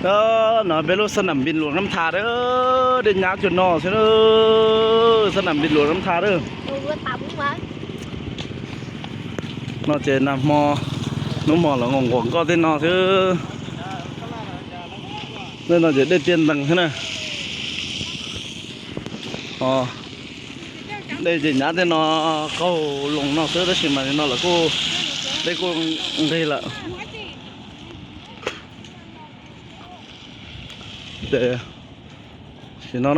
nó bên lúc sân nằm bên luồng năm thà đó đến nháo chuyện nọ chứ nó sân nằm bên luồng năm thà đó nó chỉ nằm mò nó mò là ngỏng ngỏng có tên nó chứ nên nó chỉ đến tiền bằng thế này đây chỉ nhá thế nó câu lồng nó sữa đó chỉ mà nó là cô đây cô đây là để thì nó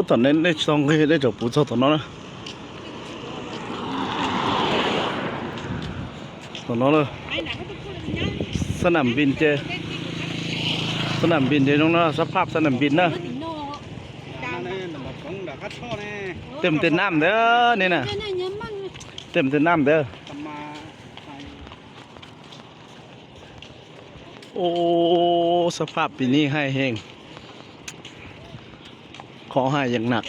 thằng nên đây xong cái đây chụp bút cho thằng nó nữa sân nằm pin chơi trong nó sắp pháp sân nằm pin đó tìm tiền nam đấy nên nè tìm tiền nam đấy ôสภาพปีนี้ให้เฮงขอให้อย่างหนัก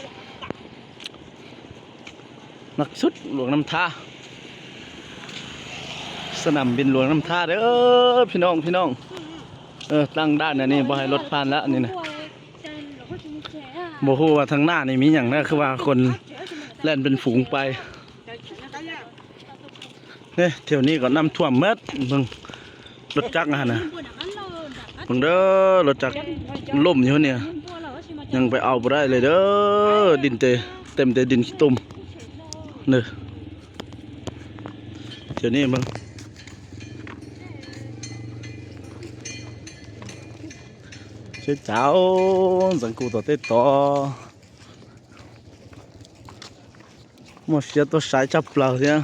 สุดหลวงน้ำท่าสนามบินหลวงน้ำท่าเด้อพี่น้องตั้งด้านนี่บ่ให้รถผ่านแล้วนี่นะบ่ฮู้ว่าทางหน้านี่มีอย่างนะคือว่าคนเล่นเป็นฝูงไปเนี่ยแถวนี้ก็น้ำท่วมเม็ดเบิ่งรถจักรนะเบิ่งเด้อรถจักรล่มอยู่เนี่ยยังไปเอาบ่ได้เลยเด้อดินเต็มดินขี้ตุ่มเนี่ยแถวนี้มึงเจ้าสังกูตัวเต้ต่อหมดเสียตัวสายจับเปล่าเนี่ย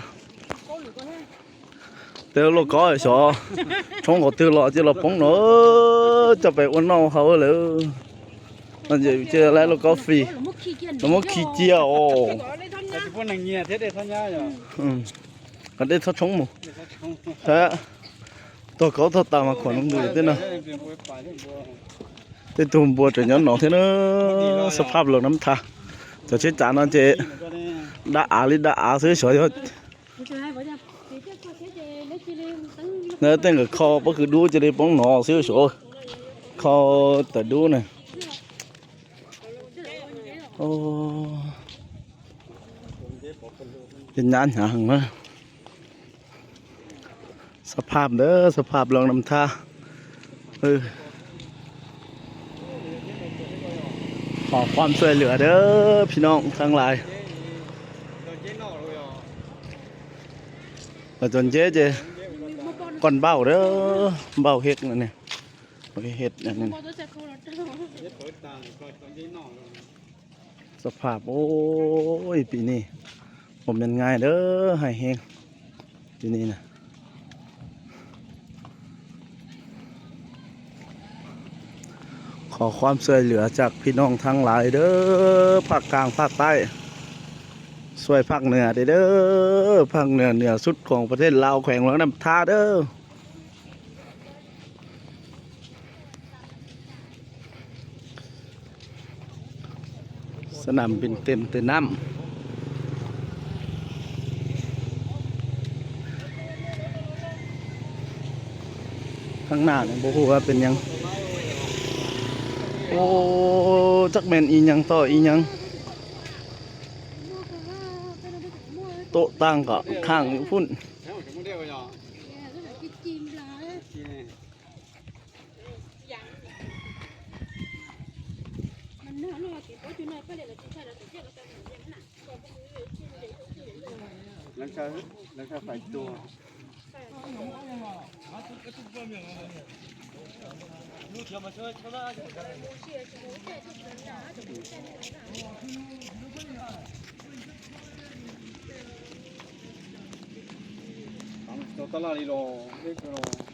เตลcó rồi sao trong có tiêu lọ chỉ là bóng nữa cho phải uốn nâu hậu rồi nó giờ chơi lại có phi nó mất khí chia ồ còn đây thoát chống mà thế tôi có thoát tàu mà còn không được thế nào thế tụm bùa trở nhóm nó thế nữa sắp pháp lượng lắm thà cho chết chán nó chế đã á dưới sỏi thôi nếu tên người kho bất cứ đua cho đi bóng nọ xíu sổ kho tờ đua nàyเป็นงานหาหังมาสภาพเด้อสภาพลองนำท่าขอความช่วยเหลือเด้อพี่น้องทั้งหลายจนเจ๊ก่อนเบาเด้อเบาเฮ็ดนั่นเนี่ยเฮ็ดนั่นสภาพโอ้ยปีนี้ผมเป็นไงเด้อให้เฮงปีนี้นะขอความช่วยเหลือจากพี่น้องทั้งหลายเด้อภาคกลางภาคใต้ช่วยภาคเหนือเด้อภาคเหนือสุดของประเทศลาวแขวงหลวงน้ำท่าเด้อสนามบินเต็มน้ำข้างหน้าเนี่ยบอกว่าเป็นยังโอ้จักแมนอียังต่ออียังโต๊ะตั้งก็ข้างอยู่พุ่นแล้วก็ไฟตัวตลาดนี่รอเล็กรอ